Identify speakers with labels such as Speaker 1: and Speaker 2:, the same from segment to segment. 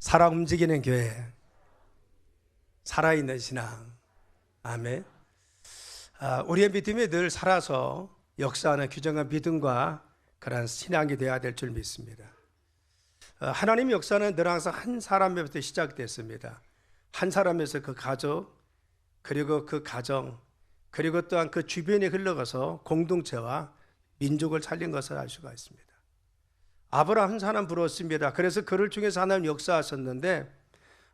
Speaker 1: 살아 움직이는 교회, 살아있는 신앙. 아멘. 우리의 믿음이 늘 살아서 역사하는 규정한 믿음과 그런 신앙이 되어야 될 줄 믿습니다. 하나님의 역사는 늘 항상 한 사람에부터 시작됐습니다. 한 사람에서 그 가족, 그리고 그 가정, 그리고 또한 그 주변에 흘러가서 공동체와 민족을 살린 것을 알 수가 있습니다. 아브라함 한 사람 부르었습니다. 그래서 그를 통해서 하나님 역사하셨는데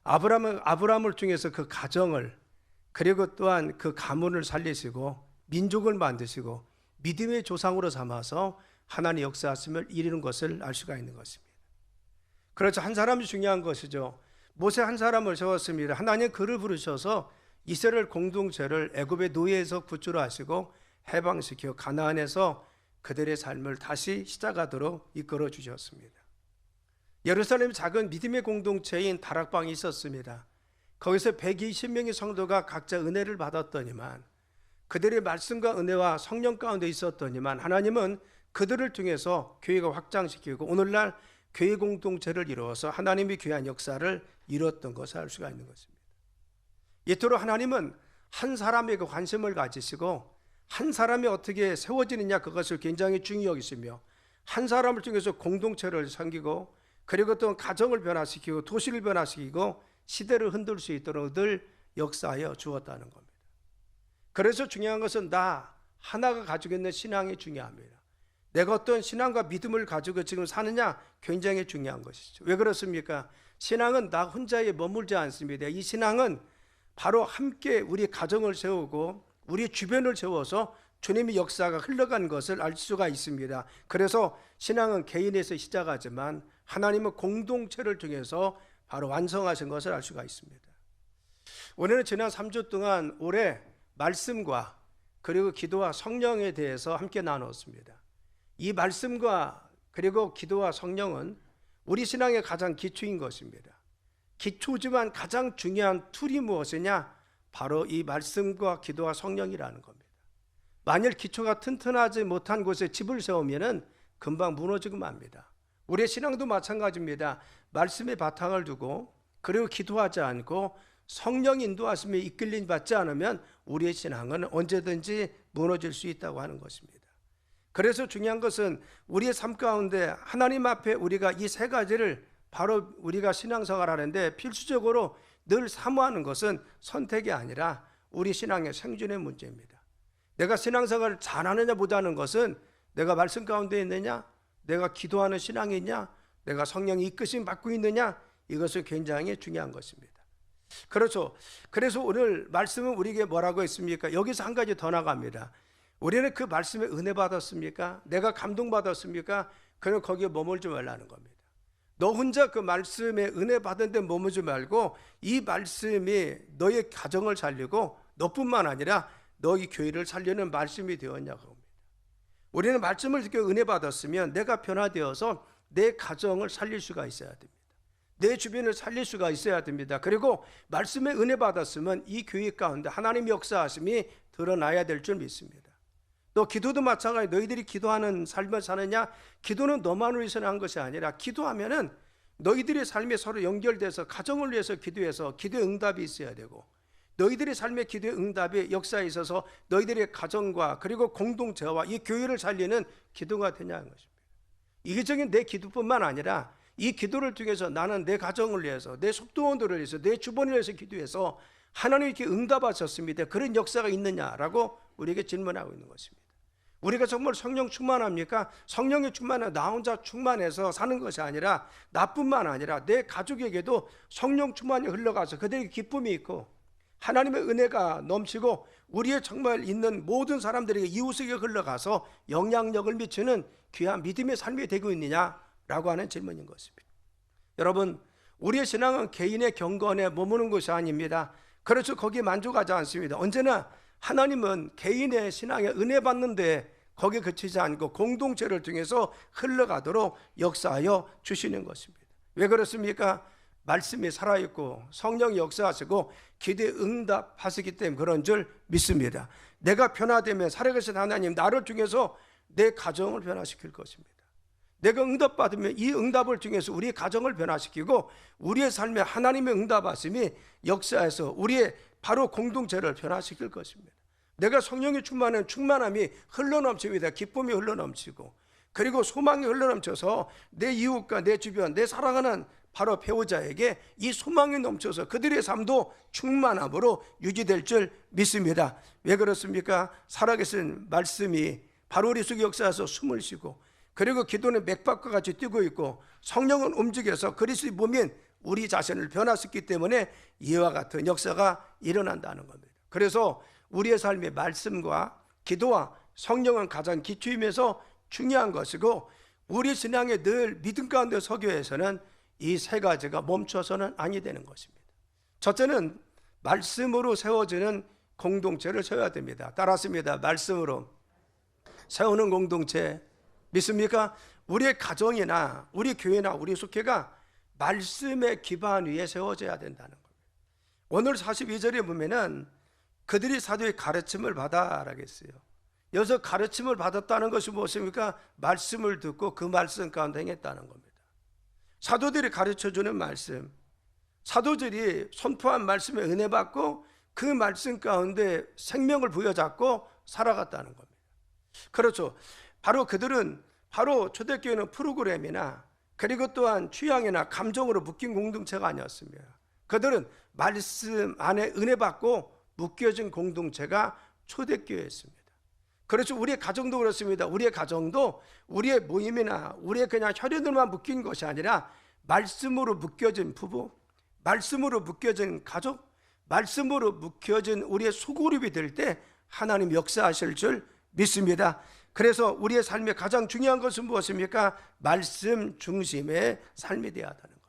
Speaker 1: 아브라함을 통해서 그 가정을, 그리고 또한 그 가문을 살리시고 민족을 만드시고 믿음의 조상으로 삼아서 하나님 역사하심을 이루는 것을 알 수가 있는 것입니다. 그렇죠. 한 사람이 중요한 것이죠. 모세 한 사람을 세웠습니다. 하나님 그를 부르셔서 이스라엘 공동체를 애굽의 노예에서 구주로 하시고 해방시켜 가나안에서 그들의 삶을 다시 시작하도록 이끌어 주셨습니다. 예루살렘 작은 믿음의 공동체인 다락방이 있었습니다. 거기서 120명의 성도가 각자 은혜를 받았더니만, 그들의 말씀과 은혜와 성령 가운데 있었더니만 하나님은 그들을 통해서 교회가 확장시키고 오늘날 교회 공동체를 이루어서 하나님의 귀한 역사를 이루었던 것을 알 수가 있는 것입니다. 이토록 하나님은 한 사람에게 관심을 가지시고 한 사람이 어떻게 세워지느냐 그것을 굉장히 중요히 여기시며, 한 사람을 통해서 공동체를 섬기고 그리고 또 가정을 변화시키고 도시를 변화시키고 시대를 흔들 수 있도록 늘 역사하여 주었다는 겁니다. 그래서 중요한 것은 나 하나가 가지고 있는 신앙이 중요합니다. 내가 어떤 신앙과 믿음을 가지고 지금 사느냐 굉장히 중요한 것이죠. 왜 그렇습니까? 신앙은 나 혼자에 머물지 않습니다. 이 신앙은 바로 함께 우리 가정을 세우고 우리 주변을 세워서 주님의 역사가 흘러간 것을 알 수가 있습니다. 그래서 신앙은 개인에서 시작하지만 하나님은 공동체를 통해서 바로 완성하신 것을 알 수가 있습니다. 오늘은 지난 3주 동안 올해 말씀과 그리고 기도와 성령에 대해서 함께 나눴습니다. 이 말씀과 그리고 기도와 성령은 우리 신앙의 가장 기초인 것입니다. 기초지만 가장 중요한 툴이 무엇이냐? 바로 이 말씀과 기도와 성령이라는 겁니다. 만일 기초가 튼튼하지 못한 곳에 집을 세우면 금방 무너지고 맙니다. 우리의 신앙도 마찬가지입니다. 말씀의 바탕을 두고 그리고 기도하지 않고 성령 인도하심에 이끌림 받지 않으면 우리의 신앙은 언제든지 무너질 수 있다고 하는 것입니다. 그래서 중요한 것은 우리의 삶 가운데 하나님 앞에 우리가 이 세 가지를 바로 우리가 신앙생활 하는데 필수적으로 늘 사모하는 것은 선택이 아니라 우리 신앙의 생존의 문제입니다. 내가 신앙생활을 잘하느냐 못하는 것은 내가 말씀 가운데 있느냐, 내가 기도하는 신앙이 있냐, 내가 성령의 이끄심 받고 있느냐, 이것은 굉장히 중요한 것입니다. 그렇죠. 그래서 오늘 말씀은 우리에게 뭐라고 했습니까? 여기서 한 가지 더 나갑니다. 우리는 그 말씀에 은혜 받았습니까? 내가 감동받았습니까? 그럼 거기에 머물지 말라는 겁니다. 너 혼자 그 말씀에 은혜 받은 데 머물지 말고 이 말씀이 너의 가정을 살리고 너뿐만 아니라 너희 교회를 살리는 말씀이 되었냐고 합니다. 우리는 말씀을 듣고 은혜 받았으면 내가 변화되어서 내 가정을 살릴 수가 있어야 됩니다. 내 주변을 살릴 수가 있어야 됩니다. 그리고 말씀에 은혜 받았으면 이 교회 가운데 하나님의 역사하심이 드러나야 될 줄 믿습니다. 또 기도도 마찬가지. 너희들이 기도하는 삶을 사느냐? 기도는 너만을 위해서 한 것이 아니라 기도하면은 너희들의 삶에 서로 연결돼서 가정을 위해서 기도해서 기도의 응답이 있어야 되고, 너희들의 삶의 기도의 응답이 역사에 있어서 너희들의 가정과 그리고 공동체와 이 교회를 살리는 기도가 되냐는 것입니다. 이기적인 내 기도뿐만 아니라 이 기도를 통해서 나는 내 가정을 위해서, 내 속도원들을 위해서, 내 주변을 위해서 기도해서 하나님께 응답하셨습니다. 그런 역사가 있느냐라고 우리에게 질문하고 있는 것입니다. 우리가 정말 성령 충만합니까? 성령의 충만은 나 혼자 충만해서 사는 것이 아니라 나뿐만 아니라 내 가족에게도 성령 충만이 흘러가서 그들에게 기쁨이 있고 하나님의 은혜가 넘치고 우리의 정말 있는 모든 사람들에게 이웃에게 흘러가서 영향력을 미치는 귀한 믿음의 삶이 되고 있느냐라고 하는 질문인 것입니다. 여러분, 우리의 신앙은 개인의 경건에 머무는 것이 아닙니다. 그래서 거기에 만족하지 않습니다. 언제나 하나님은 개인의 신앙에 은혜 받는데 거기에 그치지 않고 공동체를 통해서 흘러가도록 역사하여 주시는 것입니다. 왜 그렇습니까? 말씀이 살아있고 성령이 역사하시고 기도에 응답하시기 때문에 그런 줄 믿습니다. 내가 변화되면 살아계신 하나님 나를 통해서 내 가정을 변화시킬 것입니다. 내가 응답받으면 이 응답을 통해서 우리의 가정을 변화시키고 우리의 삶에 하나님의 응답하심이 역사해서 우리의 바로 공동체를 변화시킬 것입니다. 내가 성령의 충만함이 흘러넘칩니다. 기쁨이 흘러넘치고, 그리고 소망이 흘러넘쳐서 내 이웃과 내 주변, 내 사랑하는 바로 배우자에게 이 소망이 넘쳐서 그들의 삶도 충만함으로 유지될 줄 믿습니다. 왜 그렇습니까? 살아계신 말씀이 바로 우리 속에 역사해서 숨을 쉬고, 그리고 기도는 맥박과 같이 뛰고 있고, 성령은 움직여서 그리스도의 몸인 우리 자신을 변화시키기 때문에 이와 같은 역사가 일어난다는 겁니다. 그래서 우리의 삶의 말씀과 기도와 성령은 가장 기초이면서 중요한 것이고, 우리 신앙의 늘 믿음 가운데 서기 위해서는 이 세 가지가 멈춰서는 아니 되는 것입니다. 첫째는 말씀으로 세워지는 공동체를 세워야 됩니다. 따랐습니다. 말씀으로 세우는 공동체 믿습니까? 우리의 가정이나 우리 교회나 우리 속회가 말씀의 기반 위에 세워져야 된다는 겁니다. 오늘 42절에 보면은 그들이 사도의 가르침을 받아라고 했어요. 여기서 가르침을 받았다는 것이 무엇입니까? 말씀을 듣고 그 말씀 가운데 행했다는 겁니다. 사도들이 가르쳐주는 말씀, 사도들이 선포한 말씀에 은혜 받고 그 말씀 가운데 생명을 부여잡고 살아갔다는 겁니다. 그렇죠. 바로 그들은 바로 초대교회는 프로그램이나 그리고 또한 취향이나 감정으로 묶인 공동체가 아니었습니다. 그들은 말씀 안에 은혜 받고 묶여진 공동체가 초대교회였습니다. 그렇죠. 우리의 가정도 그렇습니다. 우리의 가정도 우리의 모임이나 우리의 그냥 혈연들만 묶인 것이 아니라 말씀으로 묶여진 부부, 말씀으로 묶여진 가족, 말씀으로 묶여진 우리의 소그룹이 될 때 하나님 역사하실 줄 믿습니다. 그래서 우리의 삶의 가장 중요한 것은 무엇입니까? 말씀 중심의 삶이 되어야 하는 것.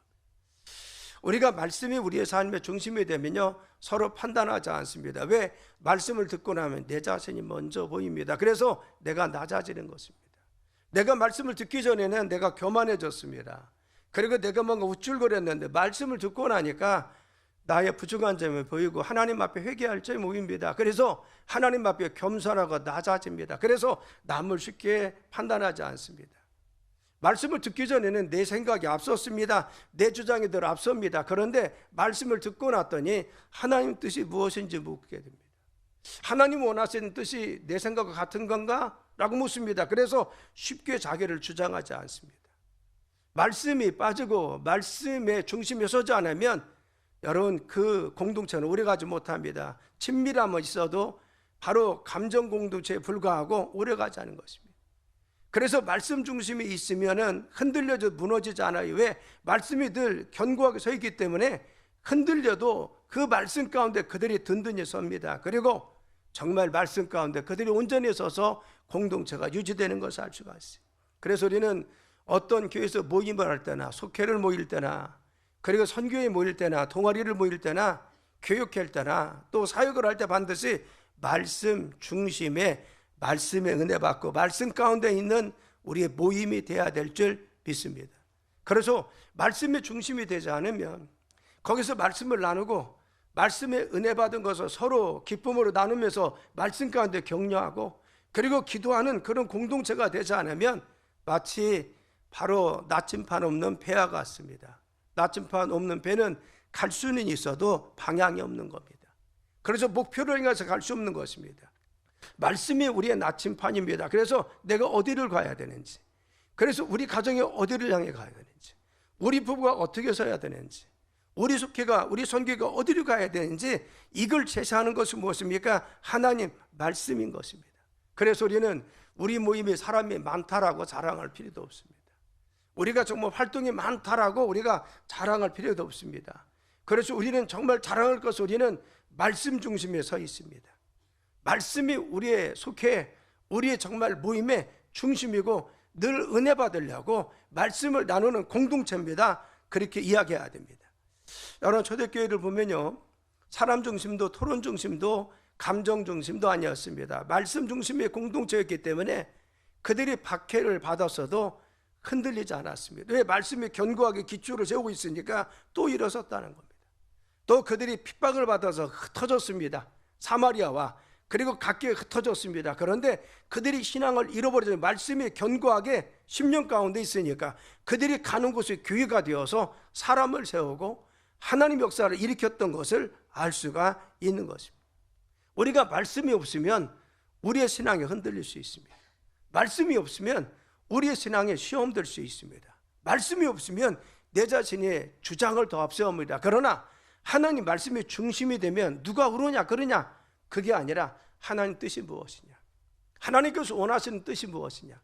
Speaker 1: 우리가 말씀이 우리의 삶의 중심이 되면요, 서로 판단하지 않습니다. 왜? 말씀을 듣고 나면 내 자신이 먼저 보입니다. 그래서 내가 낮아지는 것입니다. 내가 말씀을 듣기 전에는 내가 교만해졌습니다. 그리고 내가 뭔가 우쭐거렸는데 말씀을 듣고 나니까 나의 부족한 점이 보이고 하나님 앞에 회개할 점이 보입니다. 그래서 하나님 앞에 겸손하고 낮아집니다. 그래서 남을 쉽게 판단하지 않습니다. 말씀을 듣기 전에는 내 생각이 앞섰습니다. 내 주장이 더 앞섭니다. 그런데 말씀을 듣고 났더니 하나님 뜻이 무엇인지 묻게 됩니다. 하나님 원하시는 뜻이 내 생각과 같은 건가? 라고 묻습니다. 그래서 쉽게 자기를 주장하지 않습니다. 말씀이 빠지고 말씀의 중심에 서지 않으면 여러분 그 공동체는 오래가지 못합니다. 친밀함은 있어도 바로 감정 공동체에 불과하고 오래가지 않은 것입니다. 그래서 말씀 중심이 있으면은 흔들려져 무너지지 않아요. 왜? 말씀이 늘 견고하게 서 있기 때문에 흔들려도 그 말씀 가운데 그들이 든든히 섭니다. 그리고 정말 말씀 가운데 그들이 온전히 서서 공동체가 유지되는 것을 알 수가 있어요. 그래서 우리는 어떤 교회에서 모임을 할 때나 속회를 모일 때나 그리고 선교회 모일 때나 동아리를 모일 때나 교육할 때나 또 사역을 할 때 반드시 말씀 중심의 말씀의 은혜 받고 말씀 가운데 있는 우리의 모임이 되어야 될 줄 믿습니다. 그래서 말씀의 중심이 되지 않으면 거기서 말씀을 나누고 말씀의 은혜 받은 것을 서로 기쁨으로 나누면서 말씀 가운데 격려하고 그리고 기도하는 그런 공동체가 되지 않으면 마치 바로 나침판 없는 배와 같습니다. 나침판 없는 배는 갈 수는 있어도 방향이 없는 겁니다. 그래서 목표를 향해서 갈 수 없는 것입니다. 말씀이 우리의 나침판입니다. 그래서 내가 어디를 가야 되는지, 그래서 우리 가정이 어디를 향해 가야 되는지, 우리 부부가 어떻게 서야 되는지, 우리 속회가 우리 선교가 어디로 가야 되는지 이걸 제시하는 것은 무엇입니까? 하나님 말씀인 것입니다. 그래서 우리는 우리 모임에 사람이 많다라고 자랑할 필요도 없습니다. 우리가 정말 활동이 많다라고 우리가 자랑할 필요도 없습니다. 그래서 우리는 정말 자랑할 것은 우리는 말씀 중심에 서 있습니다. 말씀이 우리의 속해 우리의 정말 모임의 중심이고 늘 은혜 받으려고 말씀을 나누는 공동체입니다. 그렇게 이야기해야 됩니다. 여러분 초대교회를 보면요, 사람 중심도 토론 중심도 감정 중심도 아니었습니다. 말씀 중심의 공동체였기 때문에 그들이 박해를 받았어도 흔들리지 않았습니다. 왜? 말씀이 견고하게 기초를 세우고 있으니까 또 일어섰다는 겁니다. 또 그들이 핍박을 받아서 흩어졌습니다. 사마리아와 그리고 각기에 흩어졌습니다. 그런데 그들이 신앙을 잃어버려서 말씀이 견고하게 10년 가운데 있으니까 그들이 가는 곳이 교회가 되어서 사람을 세우고 하나님 역사를 일으켰던 것을 알 수가 있는 것입니다. 우리가 말씀이 없으면 우리의 신앙이 흔들릴 수 있습니다. 말씀이 없으면 우리의 신앙에 시험 들 수 있습니다. 말씀이 없으면 내 자신의 주장을 더 앞세웁니다. 그러나 하나님 말씀이 중심이 되면 누가 그러냐 그러냐 그게 아니라 하나님 뜻이 무엇이냐, 하나님께서 원하시는 뜻이 무엇이냐.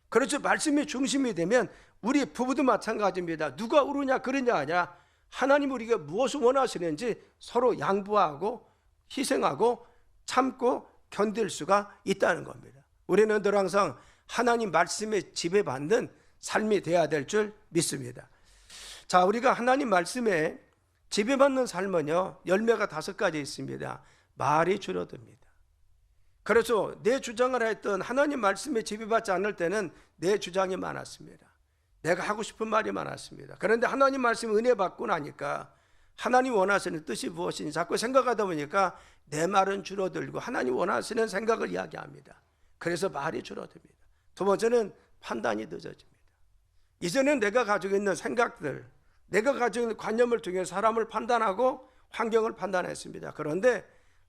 Speaker 1: 그렇죠. 말씀이 중심이 되면 우리 부부도 마찬가지입니다. 누가 그러냐 그러냐 아니라 하나님 우리가 무엇을 원하시는지 서로 양보하고 희생하고 참고 견딜 수가 있다는 겁니다. 우리는 늘 항상 하나님 말씀에 지배받는 삶이 되어야 될 줄 믿습니다. 자, 우리가 하나님 말씀에 지배받는 삶은요, 열매가 5가지 있습니다. 말이 줄어듭니다. 그래서 내 주장을 했던 하나님 말씀에 지배받지 않을 때는 내 주장이 많았습니다. 내가 하고 싶은 말이 많았습니다. 그런데 하나님 말씀 은혜 받고 나니까 하나님 원하시는 뜻이 무엇인지 자꾸 생각하다 보니까 내 말은 줄어들고 하나님 원하시는 생각을 이야기합니다. 그래서 말이 줄어듭니다. 두 번째는 판단이 늦어집니다. 이전엔 내가 가지고 있는 생각들, 내가 가지고 있는 관념을 통해 사람을 판단하고 환경을 판단했습니다. 그런데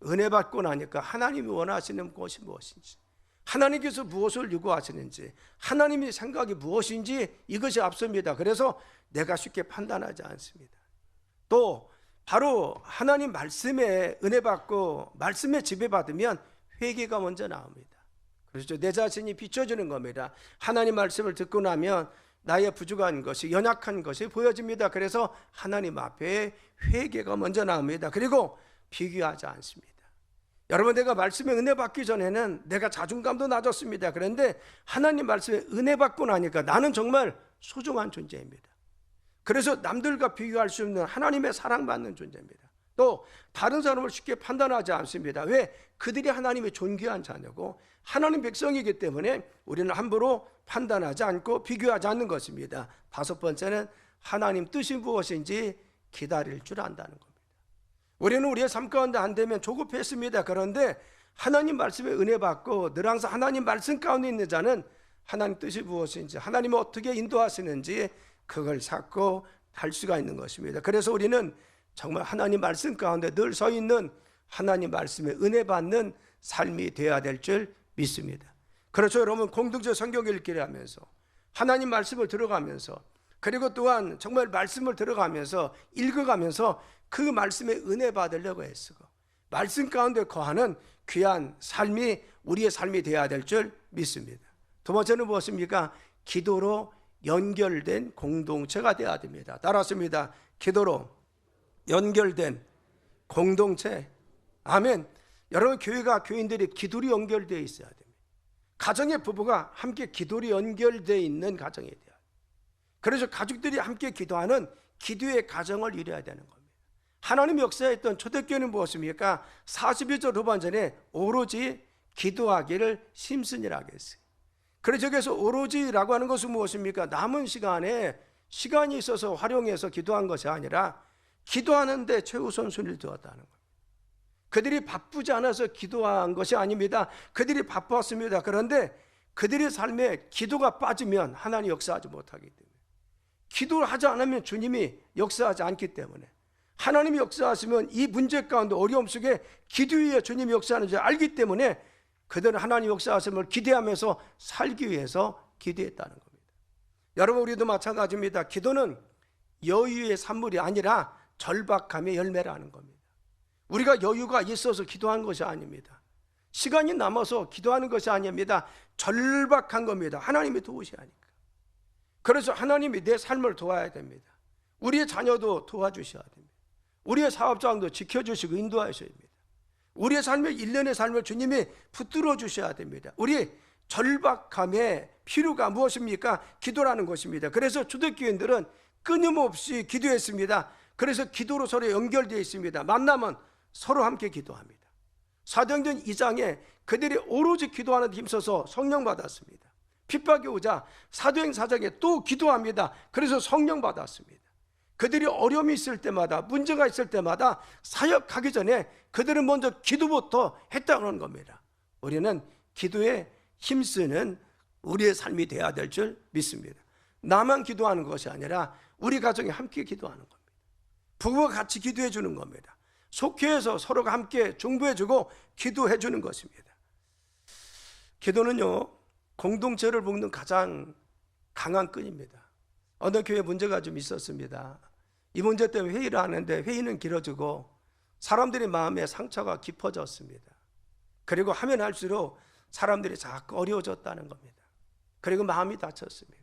Speaker 1: 은혜 받고 나니까 하나님이 원하시는 것이 무엇인지, 하나님께서 무엇을 요구하시는지, 하나님의 생각이 무엇인지 이것이 앞섭니다. 그래서 내가 쉽게 판단하지 않습니다. 또 바로 하나님 말씀에 은혜 받고 말씀에 지배받으면 회개가 먼저 나옵니다. 그렇죠. 내 자신이 비춰주는 겁니다. 하나님 말씀을 듣고 나면 나의 부족한 것이, 연약한 것이 보여집니다. 그래서 하나님 앞에 회개가 먼저 나옵니다. 그리고 비교하지 않습니다. 여러분, 내가 말씀에 은혜 받기 전에는 내가 자존감도 낮았습니다. 그런데 하나님 말씀에 은혜 받고 나니까 나는 정말 소중한 존재입니다. 그래서 남들과 비교할 수 없는 하나님의 사랑받는 존재입니다. 또 다른 사람을 쉽게 판단하지 않습니다. 왜? 그들이 하나님의 존귀한 자녀고 하나님 백성이기 때문에 우리는 함부로 판단하지 않고 비교하지 않는 것입니다. 5번째는 하나님 뜻이 무엇인지 기다릴 줄 안다는 겁니다. 우리는 우리의 삶 가운데 안 되면 조급했습니다. 그런데 하나님 말씀에 은혜 받고 늘 항상 하나님 말씀 가운데 있는 자는 하나님 뜻이 무엇인지, 하나님이 어떻게 인도하시는지 그걸 찾고 할 수가 있는 것입니다. 그래서 우리는 정말 하나님 말씀 가운데 늘 서 있는 하나님 말씀에 은혜 받는 삶이 되어야 될 줄 믿습니다. 그렇죠. 여러분, 공동체 성경 읽기를 하면서 하나님 말씀을 들어가면서 그리고 또한 정말 말씀을 들어가면서 읽어가면서 그 말씀에 은혜 받으려고 애쓰고 말씀 가운데 거하는 귀한 삶이 우리의 삶이 되어야 될 줄 믿습니다. 두 번째는 무엇입니까? 기도로 연결된 공동체가 되어야 됩니다. 따라합니다. 기도로 연결된 공동체. 아멘. 여러분, 교회가, 교인들이 기도로 연결되어 있어야 됩니다. 가정의 부부가 함께 기도로 연결되어 있는 가정이 돼요. 그래서 가족들이 함께 기도하는 기도의 가정을 이뤄야 되는 겁니다. 하나님 역사했던 초대교회는 무엇입니까? 41절 후반전에 오로지 기도하기를 심슨이라고 했어요. 그래서 여기서 오로지라고 하는 것은 무엇입니까? 남은 시간에 시간이 있어서 활용해서 기도한 것이 아니라 기도하는데 최우선 순위를 두었다는 겁니다. 그들이 바쁘지 않아서 기도한 것이 아닙니다. 그들이 바빴습니다. 그런데 그들의 삶에 기도가 빠지면 하나님 역사하지 못하기 때문에, 기도를 하지 않으면 주님이 역사하지 않기 때문에, 하나님이 역사하시면 이 문제 가운데 어려움 속에 기도 위에 주님이 역사하는 줄 알기 때문에 그들은 하나님 역사하심을 기대하면서 살기 위해서 기도했다는 겁니다. 여러분, 우리도 마찬가지입니다. 기도는 여유의 산물이 아니라 절박함의 열매라는 겁니다. 우리가 여유가 있어서 기도한 것이 아닙니다. 시간이 남아서 기도하는 것이 아닙니다. 절박한 겁니다. 하나님이 도우셔야 하니까. 그래서 하나님이 내 삶을 도와야 됩니다. 우리의 자녀도 도와주셔야 됩니다. 우리의 사업장도 지켜주시고 인도하셔야 됩니다. 우리의 삶의 일련의 삶을 주님이 붙들어 주셔야 됩니다. 우리 절박함의 필요가 무엇입니까? 기도라는 것입니다. 그래서 초대교인들은 끊임없이 기도했습니다. 그래서 기도로 서로 연결되어 있습니다. 만나면 서로 함께 기도합니다. 사도행전 2장에 그들이 오로지 기도하는 데 힘써서 성령 받았습니다. 핍박이 오자 사도행 4장에 또 기도합니다. 그래서 성령 받았습니다. 그들이 어려움이 있을 때마다, 문제가 있을 때마다 사역하기 전에 그들은 먼저 기도부터 했다는 겁니다. 우리는 기도에 힘쓰는 우리의 삶이 되어야 될 줄 믿습니다. 나만 기도하는 것이 아니라 우리 가정이 함께 기도하는 겁니다. 부부가 같이 기도해 주는 겁니다. 속회에서 서로가 함께 중보해 주고 기도해 주는 것입니다. 기도는요, 공동체를 묶는 가장 강한 끈입니다. 어느 교회에 문제가 좀 있었습니다. 이 문제 때문에 회의를 하는데 회의는 길어지고 사람들의 마음에 상처가 깊어졌습니다. 그리고 하면 할수록 사람들이 자꾸 어려워졌다는 겁니다. 그리고 마음이 다쳤습니다.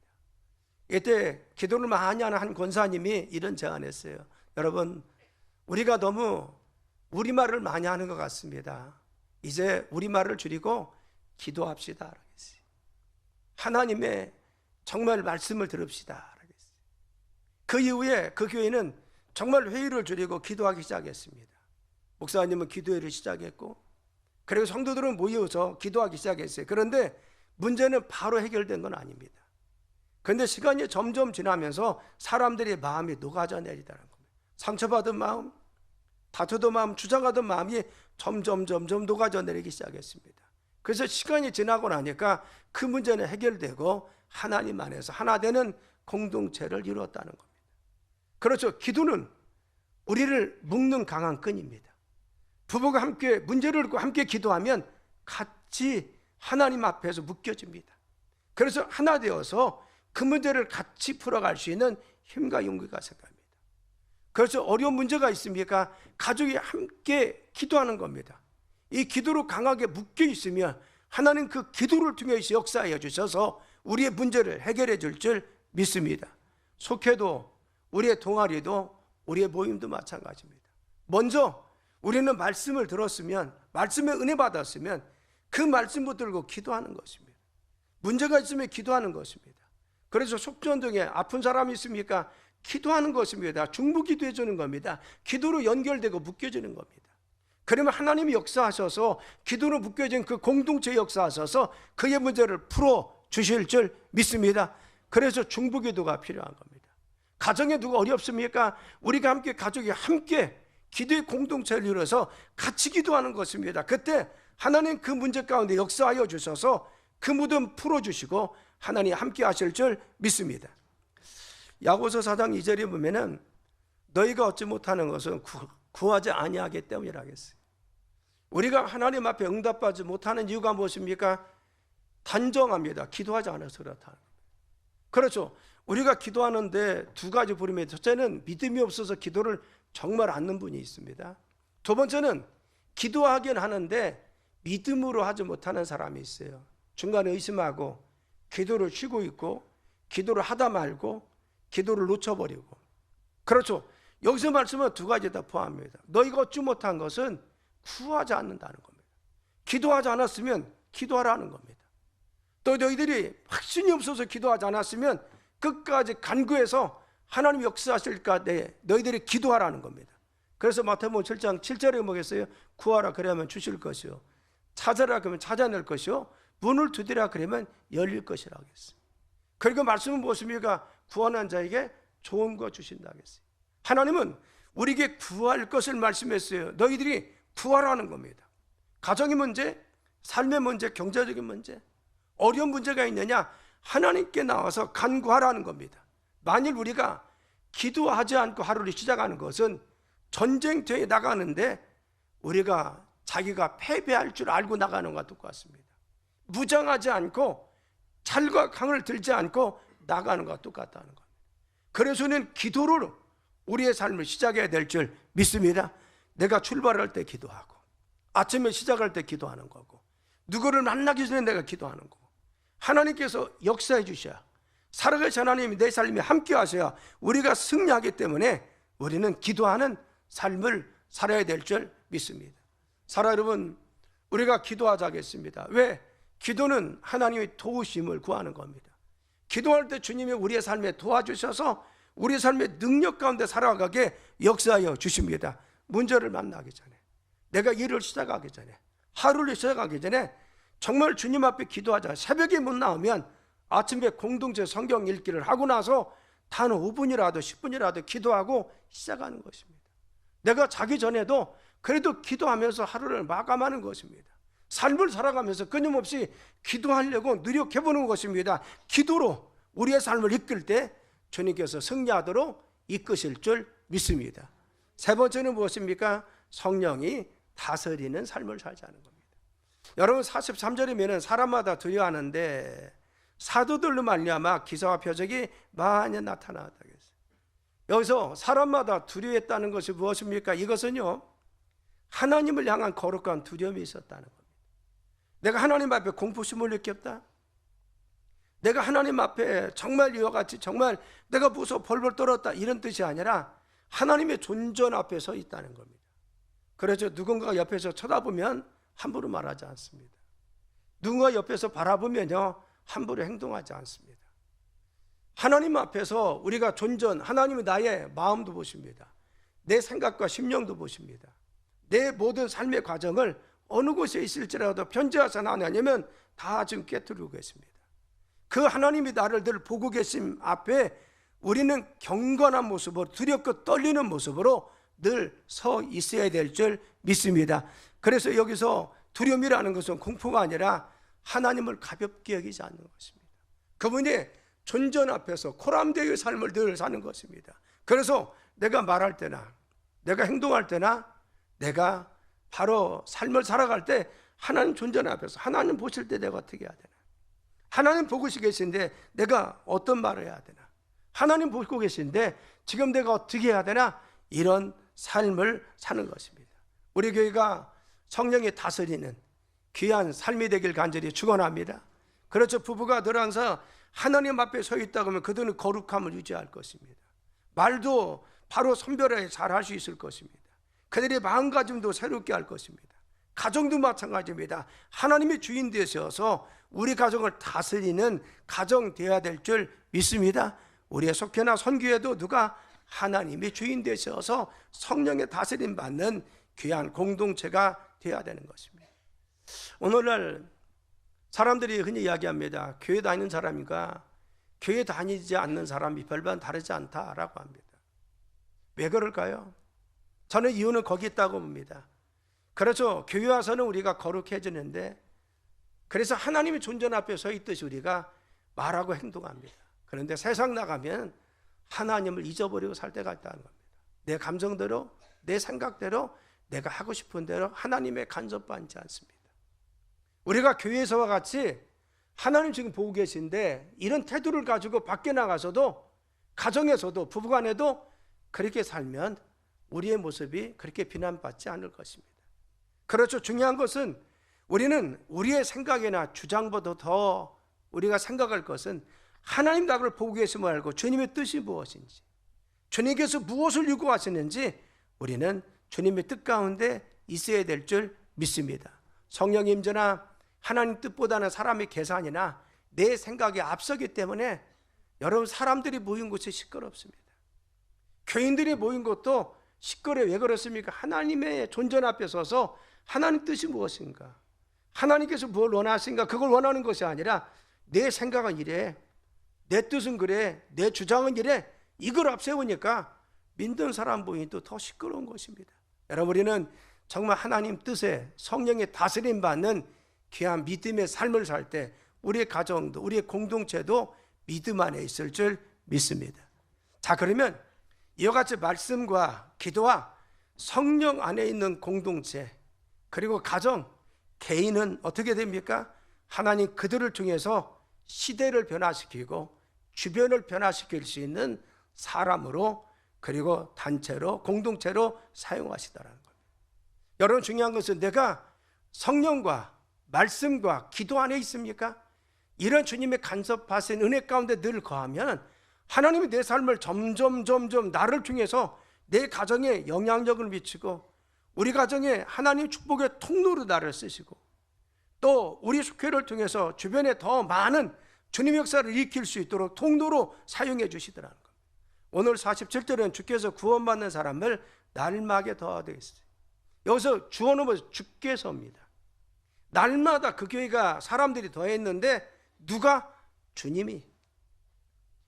Speaker 1: 이때 기도를 많이 하는 한 권사님이 이런 제안했어요. 여러분, 우리가 너무 우리말을 많이 하는 것 같습니다. 이제 우리말을 줄이고 기도합시다. 하나님의 정말 말씀을 들읍시다. 그 이후에 그 교회는 정말 회의를 줄이고 기도하기 시작했습니다. 목사님은 기도회를 시작했고, 그리고 성도들은 모여서 기도하기 시작했어요. 그런데 문제는 바로 해결된 건 아닙니다. 그런데 시간이 점점 지나면서 사람들의 마음이 녹아져 내리다는 겁니다. 상처받은 마음, 다투던 마음, 주장하던 마음이 점점 녹아져 내리기 시작했습니다. 그래서 시간이 지나고 나니까 그 문제는 해결되고 하나님 안에서 하나 되는 공동체를 이루었다는 겁니다. 그렇죠. 기도는 우리를 묶는 강한 끈입니다. 부부가 함께 문제를 읽고 함께 기도하면 같이 하나님 앞에서 묶여집니다. 그래서 하나 되어서 그 문제를 같이 풀어갈 수 있는 힘과 용기가 생깁니다. 그래서 어려운 문제가 있습니까? 가족이 함께 기도하는 겁니다. 이 기도로 강하게 묶여 있으면 하나님 그 기도를 통해서 역사해 주셔서 우리의 문제를 해결해 줄 줄 믿습니다. 속회도, 우리의 동아리도, 우리의 모임도 마찬가지입니다. 먼저 우리는 말씀을 들었으면, 말씀에 은혜 받았으면 그 말씀 붙들고 기도하는 것입니다. 문제가 있으면 기도하는 것입니다. 그래서 속전등에 아픈 사람이 있습니까? 기도하는 것입니다. 중보 기도해 주는 겁니다. 기도로 연결되고 묶여지는 겁니다. 그러면 하나님이 역사하셔서 기도로 묶여진 그 공동체 역사하셔서 그의 문제를 풀어 주실 줄 믿습니다. 그래서 중보 기도가 필요한 겁니다. 가정에 누가 어렵습니까? 우리가 함께, 가족이 함께 기도의 공동체를 이루어서 같이 기도하는 것입니다. 그때 하나님 그 문제 가운데 역사하여 주셔서 그 무덤 풀어주시고 하나님 함께 하실 줄 믿습니다. 야고보서 4장 2절에 보면은 너희가 얻지 못하는 것은 구하지 아니하기 때문이라 하겠어요. 우리가 하나님 앞에 응답받지 못하는 이유가 무엇입니까? 단정합니다. 기도하지 않아서 그렇다. 그렇죠. 우리가 기도하는데 두 가지 부름이, 첫째는 믿음이 없어서 기도를 정말 않는 분이 있습니다. 두 번째는 기도하긴 하는데 믿음으로 하지 못하는 사람이 있어요. 중간에 의심하고 기도를 쉬고 있고 기도를 하다 말고 기도를 놓쳐버리고. 그렇죠. 여기서 말씀은 두 가지 다 포함합니다. 너희가 얻지 못한 것은 구하지 않는다는 겁니다. 기도하지 않았으면 기도하라는 겁니다. 또 너희들이 확신이 없어서 기도하지 않았으면 끝까지 간구해서 하나님 역사하실까 너희들이 기도하라는 겁니다. 그래서 마태복음 7장 7절에 뭐겠어요? 구하라 그러면 주실 것이요, 찾아라 그러면 찾아낼 것이요, 문을 두드리라 그러면 열릴 것이라고 했어요. 그리고 말씀은 무엇입니까? 구하는 자에게 좋은 거 주신다고 했어요. 하나님은 우리에게 구할 것을 말씀했어요. 너희들이 구하라는 겁니다. 가정의 문제, 삶의 문제, 경제적인 문제, 어려운 문제가 있느냐, 하나님께 나와서 간구하라는 겁니다. 만일 우리가 기도하지 않고 하루를 시작하는 것은 전쟁터에 나가는데 우리가 자기가 패배할 줄 알고 나가는 것과 똑같습니다. 무장하지 않고 찰과 강을 들지 않고 나가는 것과 똑같다는 겁니다. 그래서는 기도로 우리의 삶을 시작해야 될 줄 믿습니다. 내가 출발할 때 기도하고, 아침에 시작할 때 기도하는 거고, 누구를 만나기 전에 내가 기도하는 거고, 하나님께서 역사해 주셔야, 살아계신 하나님이 내 삶에 함께 하셔야 우리가 승리하기 때문에 우리는 기도하는 삶을 살아야 될 줄 믿습니다. 사랑 여러분, 우리가 기도하자 하겠습니다. 왜? 기도는 하나님의 도우심을 구하는 겁니다. 기도할 때 주님이 우리의 삶에 도와주셔서 우리 삶의 능력 가운데 살아가게 역사하여 주십니다. 문제를 만나기 전에, 내가 일을 시작하기 전에, 하루를 시작하기 전에 정말 주님 앞에 기도하자. 새벽에 못 나오면 아침에 공동체 성경 읽기를 하고 나서 단 5분이라도 10분이라도 기도하고 시작하는 것입니다. 내가 자기 전에도 그래도 기도하면서 하루를 마감하는 것입니다. 삶을 살아가면서 끊임없이 기도하려고 노력해보는 것입니다. 기도로 우리의 삶을 이끌 때 주님께서 승리하도록 이끄실 줄 믿습니다. 세 번째는 무엇입니까? 성령이 다스리는 삶을 살자는 겁니다. 여러분 43절이면 사람마다 두려워하는데 사도들로 말미암아 기사와 표적이 많이 나타나다 그랬어요. 여기서 사람마다 두려워했다는 것이 무엇입니까? 이것은요, 하나님을 향한 거룩한 두려움이 있었다는 겁니다. 내가 하나님 앞에 공포심을 느꼈다. 내가 하나님 앞에 정말 이와 같이 정말 내가 무서워 벌벌 떨었다, 이런 뜻이 아니라 하나님의 존전 앞에 서 있다는 겁니다. 그래서 누군가 옆에서 쳐다보면 함부로 말하지 않습니다. 누군가 옆에서 바라보면요, 함부로 행동하지 않습니다. 하나님 앞에서 우리가 존전, 하나님이 나의 마음도 보십니다. 내 생각과 심령도 보십니다. 내 모든 삶의 과정을 어느 곳에 있을지라도 편지하사 하나님은 다 지금 꿰뚫고 계십니다. 그 하나님이 나를 늘 보고 계심 앞에 우리는 경건한 모습으로, 두렵고 떨리는 모습으로 늘 서 있어야 될 줄 믿습니다. 그래서 여기서 두려움이라는 것은 공포가 아니라 하나님을 가볍게 여기지 않는 것입니다. 그분의 존전 앞에서 코람되의 삶을 늘 사는 것입니다. 그래서 내가 말할 때나 내가 행동할 때나 내가 바로 삶을 살아갈 때 하나님 존전 앞에서 하나님 보실 때 내가 어떻게 해야 되나, 하나님 보고 계신데 내가 어떤 말을 해야 되나, 하나님 보고 계신데 지금 내가 어떻게 해야 되나, 이런 삶을 사는 것입니다. 우리 교회가 성령이 다스리는 귀한 삶이 되길 간절히 축원합니다. 그렇죠. 부부가 늘 항상 하나님 앞에 서 있다 면 그들은 거룩함을 유지할 것입니다. 말도 바로 선별하게 잘 할 수 있을 것입니다. 그들의 마음가짐도 새롭게 할 것입니다. 가정도 마찬가지입니다. 하나님의 주인 되셔서 우리 가정을 다스리는 가정 되어야 될 줄 믿습니다. 우리의 속회나 선교회도 누가 하나님의 주인 되셔서 성령의 다스림 받는 귀한 공동체가 되어야 되는 것입니다. 오늘날 사람들이 흔히 이야기합니다. 교회 다니는 사람과 교회 다니지 않는 사람이 별반 다르지 않다라고 합니다. 왜 그럴까요? 저는 이유는 거기 있다고 봅니다. 그렇죠. 교회 와서는 우리가 거룩해지는데, 그래서 하나님의 존전 앞에 서 있듯이 우리가 말하고 행동합니다. 그런데 세상 나가면 하나님을 잊어버리고 살 때가 있다는 겁니다. 내 감정대로, 내 생각대로, 내가 하고 싶은 대로 하나님의 간섭받지 않습니다. 우리가 교회에서와 같이 하나님 지금 보고 계신데 이런 태도를 가지고 밖에 나가서도, 가정에서도, 부부간에도 그렇게 살면 우리의 모습이 그렇게 비난받지 않을 것입니다. 그렇죠. 중요한 것은 우리는 우리의 생각이나 주장보다 더 우리가 생각할 것은 하나님 나를 보고 계심을 알고 주님의 뜻이 무엇인지, 주님께서 무엇을 요구하시는지 우리는 주님의 뜻 가운데 있어야 될 줄 믿습니다. 성령 임재나 하나님 뜻보다는 사람의 계산이나 내 생각에 앞서기 때문에 여러분, 사람들이 모인 곳이 시끄럽습니다. 교인들이 모인 곳도 시끄러워. 왜 그렇습니까? 하나님의 존전 앞에 서서 하나님 뜻이 무엇인가, 하나님께서 뭘 원하신가, 그걸 원하는 것이 아니라 내 생각은 이래, 내 뜻은 그래, 내 주장은 이래, 이걸 앞세우니까 믿는 사람 보니 또 더 시끄러운 것입니다. 여러분, 우리는 정말 하나님 뜻에 성령의 다스림 받는 귀한 믿음의 삶을 살 때 우리의 가정도, 우리의 공동체도 믿음 안에 있을 줄 믿습니다. 자, 그러면 이와 같이 말씀과 기도와 성령 안에 있는 공동체, 그리고 가정, 개인은 어떻게 됩니까? 하나님 그들을 통해서 시대를 변화시키고 주변을 변화시킬 수 있는 사람으로, 그리고 단체로, 공동체로 사용하시더라는 겁니다. 여러분, 중요한 것은 내가 성령과 말씀과 기도 안에 있습니까? 이런 주님의 간섭하신 은혜 가운데 늘 거하면 하나님이 내 삶을 점점 나를 통해서 내 가정에 영향력을 미치고 우리 가정에 하나님 축복의 통로로 나를 쓰시고 또 우리 교회를 통해서 주변에 더 많은 주님의 역사를 일으킬 수 있도록 통로로 사용해 주시더라는 겁니다. 오늘 47절은 주께서 구원받는 사람을 날마게 더하되겠어요. 여기서 주어는 주께서입니다. 날마다 그 교회가 사람들이 더했는데 누가? 주님이.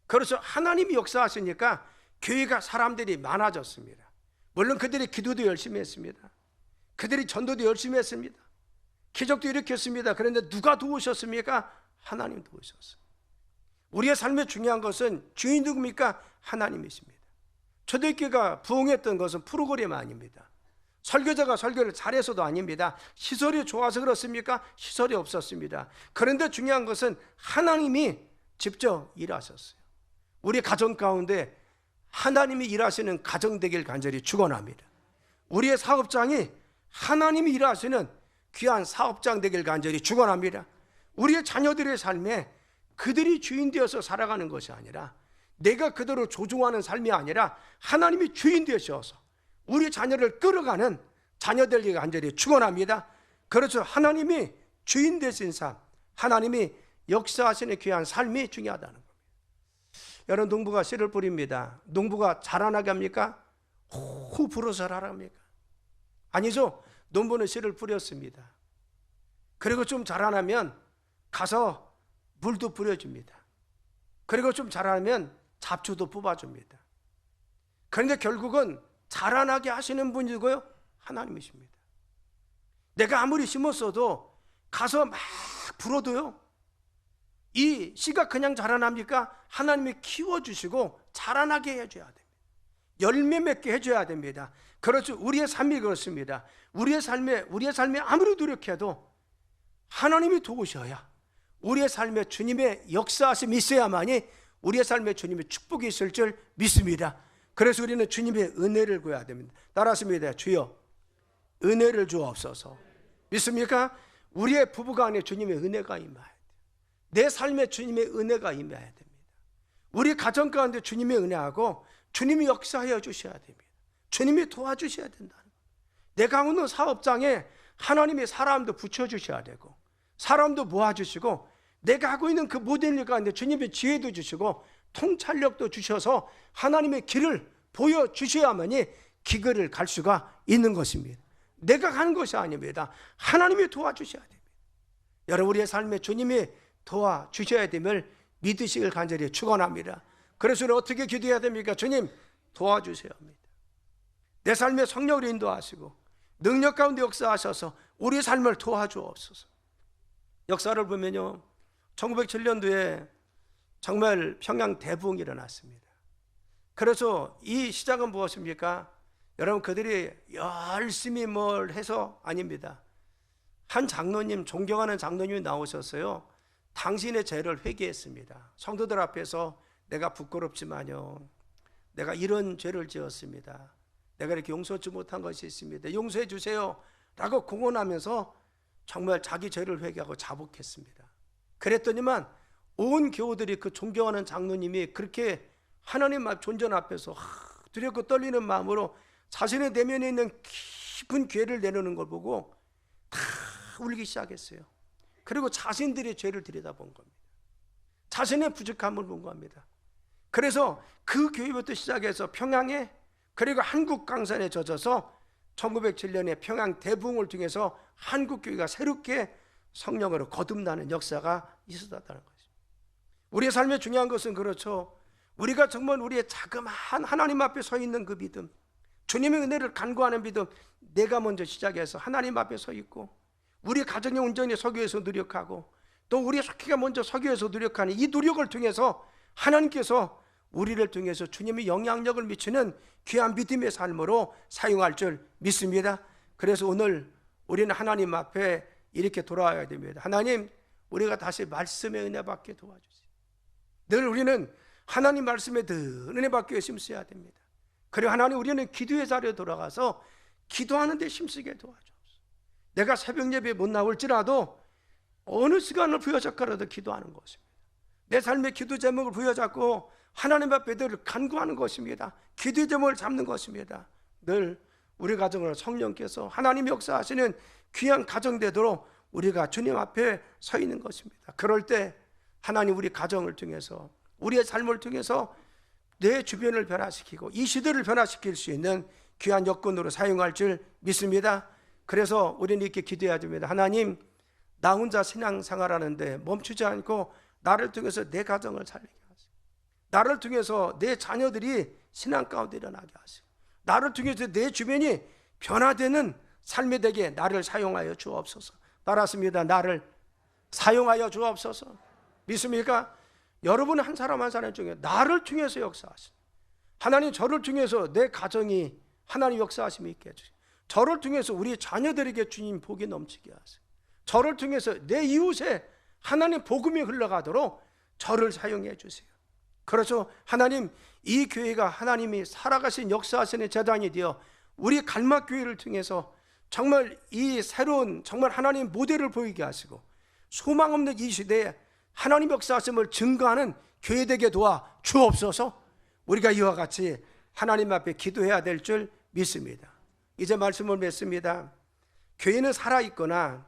Speaker 1: 그래서 하나님이 역사하시니까 교회가 사람들이 많아졌습니다. 물론 그들이 기도도 열심히 했습니다. 그들이 전도도 열심히 했습니다. 기적도 일으켰습니다. 그런데 누가 도우셨습니까? 하나님 도우셨어요. 우리의 삶에 중요한 것은 주인 누굽니까? 하나님이십니다. 초대교회가 부흥했던 것은 프로그램 아닙니다. 설교자가 설교를 잘해서도 아닙니다. 시설이 좋아서 그렇습니까? 시설이 없었습니다. 그런데 중요한 것은 하나님이 직접 일하셨어요. 우리 가정 가운데 하나님이 일하시는 가정 되길 간절히 축원합니다. 우리의 사업장이 하나님이 일하시는 귀한 사업장 되길 간절히 축원합니다. 우리의 자녀들의 삶에 그들이 주인 되어서 살아가는 것이 아니라, 내가 그대로 조종하는 삶이 아니라 하나님이 주인 되셔서 우리 자녀를 끌어가는 자녀들에게 간절히 축원합니다. 그렇죠. 하나님이 주인 되신 삶, 하나님이 역사하시는 귀한 삶이 중요하다는 겁니다. 여러분, 농부가 씨를 뿌립니다. 농부가 자라나게 합니까? 호 불어서 자라납니까? 아니죠. 농부는 씨를 뿌렸습니다. 그리고 좀 자라나면 가서 물도 뿌려줍니다. 그리고 좀 자라면 잡초도 뽑아줍니다. 그런데 결국은 자라나게 하시는 분이고요, 하나님이십니다. 내가 아무리 심었어도 가서 막 불어도요, 이 씨가 그냥 자라납니까? 하나님이 키워주시고 자라나게 해줘야 됩니다. 열매 맺게 해줘야 됩니다. 그렇죠. 우리의 삶이 그렇습니다. 우리의 삶에 아무리 노력해도 하나님이 도우셔야, 우리의 삶에 주님의 역사하심이 있어야만이 우리의 삶에 주님의 축복이 있을 줄 믿습니다. 그래서 우리는 주님의 은혜를 구해야 됩니다. 따라하십니다. 주여, 은혜를 주옵소서. 믿습니까? 우리의 부부간에 주님의 은혜가 임해야 돼요. 내 삶에 주님의 은혜가 임해야 됩니다. 우리 가정 가운데 주님의 은혜하고 주님이 역사하여 주셔야 됩니다. 주님이 도와주셔야 된다는 거예요. 내가 하는 사업장에 하나님의 사람도 붙여주셔야 되고, 사람도 모아주시고, 내가 하고 있는 그 모든 일 가운데 주님의 지혜도 주시고 통찰력도 주셔서 하나님의 길을 보여주셔야만이 기근을 갈 수가 있는 것입니다. 내가 가는 것이 아닙니다. 하나님이 도와주셔야 됩니다. 여러분, 우리의 삶에 주님이 도와주셔야 됨을 믿으시길 간절히 축원합니다. 그래서 우리는 어떻게 기도해야 됩니까? 주님, 도와주셔야 합니다. 내 삶에 성령을 인도하시고 능력 가운데 역사하셔서 우리 삶을 도와주옵소서. 역사를 보면요, 1907년도에 정말 평양 대부흥이 일어났습니다. 그래서 이 시작은 무엇입니까? 여러분, 그들이 열심히 뭘 해서 아닙니다. 한 장로님, 존경하는 장로님이 나오셨어요. 당신의 죄를 회개했습니다. 성도들 앞에서 내가 부끄럽지만요, 내가 이런 죄를 지었습니다. 내가 이렇게 용서하지 못한 것이 있습니다. 용서해 주세요 라고 공언하면서 정말 자기 죄를 회개하고 자복했습니다. 그랬더니만 온 교우들이 그 존경하는 장로님이 그렇게 하나님 존전 앞에서 두렵고 떨리는 마음으로 자신의 내면에 있는 깊은 죄를 내놓는 걸 보고 다 울기 시작했어요. 그리고 자신들의 죄를 들여다본 겁니다. 자신의 부족함을 본 겁니다. 그래서 그 교회부터 시작해서 평양에, 그리고 한국 강산에 젖어서 1907년에 평양 대부흥을 통해서 한국 교회가 새롭게 성령으로 거듭나는 역사가 있었다는 거죠. 우리의 삶에 중요한 것은 그렇죠. 우리가 정말 우리의 자그마한 하나님 앞에 서 있는 그 믿음, 주님의 은혜를 간구하는 믿음, 내가 먼저 시작해서 하나님 앞에 서 있고, 우리 가정의 온전히 서기 위해서 노력하고, 또 우리 속회가 먼저 서기 위해서 노력하는 이 노력을 통해서 하나님께서 우리를 통해서 주님의 영향력을 미치는 귀한 믿음의 삶으로 사용할 줄 믿습니다. 그래서 오늘 우리는 하나님 앞에 이렇게 돌아와야 됩니다. 하나님, 우리가 다시 말씀의 은혜 받게 도와주세요. 늘 우리는 하나님 말씀에 늘 은혜 받기 위해 힘써야 됩니다. 그리고 하나님, 우리는 기도의 자리에 돌아가서 기도하는 데 힘쓰게 도와주옵소서. 내가 새벽 예배에 못 나올지라도 어느 시간을 부여잡고라도 기도하는 것입니다. 내 삶의 기도 제목을 부여잡고 하나님 앞에 늘 간구하는 것입니다. 기도의 제목을 잡는 것입니다. 늘 우리 가정을 성령께서 하나님 역사하시는 귀한 가정 되도록 우리가 주님 앞에 서 있는 것입니다. 그럴 때 하나님 우리 가정을 통해서, 우리의 삶을 통해서 내 주변을 변화시키고 이 시대를 변화시킬 수 있는 귀한 여건으로 사용할 줄 믿습니다. 그래서 우리는 이렇게 기도해야 됩니다. 하나님, 나 혼자 신앙생활하는데 멈추지 않고 나를 통해서 내 가정을 살리게 하시고, 나를 통해서 내 자녀들이 신앙 가운데 일어나게 하시고, 나를 통해서 내 주변이 변화되는 삶이 되게 나를 사용하여 주옵소서. 따랐습니다. 나를 사용하여 주옵소서. 믿습니까? 여러분 한 사람 한 사람 중에 나를 통해서 역사하시고, 하나님 저를 통해서 내 가정이 하나님 역사하심이 있게 해주세요. 저를 통해서 우리 자녀들에게 주님 복이 넘치게 하세요. 저를 통해서 내 이웃에 하나님 복음이 흘러가도록 저를 사용해 주세요. 그래서 하나님, 이 교회가 하나님이 살아가신 역사하시는 재단이 되어 우리 갈막교회를 통해서 정말 이 새로운 정말 하나님 모델을 보이게 하시고, 소망 없는 이 시대에 하나님 역사하심을 증거하는 교회 되게 도와 주옵소서. 우리가 이와 같이 하나님 앞에 기도해야 될 줄 믿습니다. 이제 말씀을 맺습니다. 교회는 살아있거나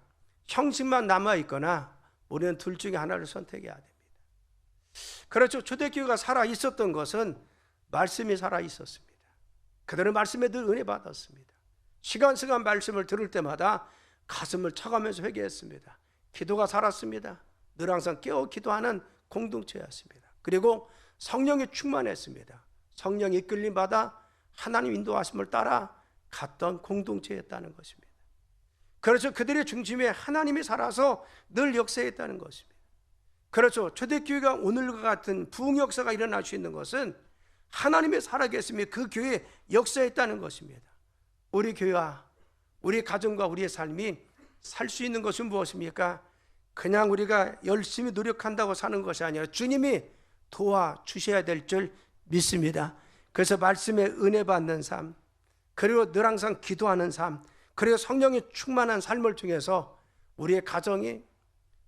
Speaker 1: 형식만 남아있거나 우리는 둘 중에 하나를 선택해야 됩니다. 그렇죠. 초대교회가 살아있었던 것은 말씀이 살아있었습니다. 그들은 말씀에 늘 은혜 받았습니다. 시간시간 말씀을 들을 때마다 가슴을 쳐가면서 회개했습니다. 기도가 살았습니다. 늘 항상 깨어 기도하는 공동체였습니다. 그리고 성령이 충만했습니다. 성령 이끌림 받아 하나님 인도하심을 따라 갔던 공동체였다는 것입니다. 그렇죠. 그들의 중심에 하나님이 살아서 늘 역사했다는 것입니다. 그렇죠. 초대교회가 오늘과 같은 부흥 역사가 일어날 수 있는 것은 하나님의 살아계심이 그 교회에 역사했다는 것입니다. 우리 교회와 우리 가정과 우리의 삶이 살 수 있는 것은 무엇입니까? 그냥 우리가 열심히 노력한다고 사는 것이 아니라 주님이 도와주셔야 될 줄 믿습니다. 그래서 말씀에 은혜 받는 삶, 그리고 늘 항상 기도하는 삶, 그리고 성령이 충만한 삶을 통해서 우리의 가정이,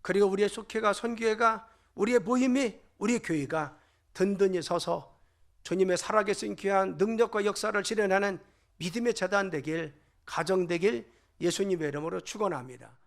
Speaker 1: 그리고 우리의 속회가, 선교회가, 우리의 모임이, 우리의 교회가 든든히 서서 주님의 살아계신 귀한 능력과 역사를 실현하는 믿음의 재단 되길, 가정 되길 예수님의 이름으로 축원합니다.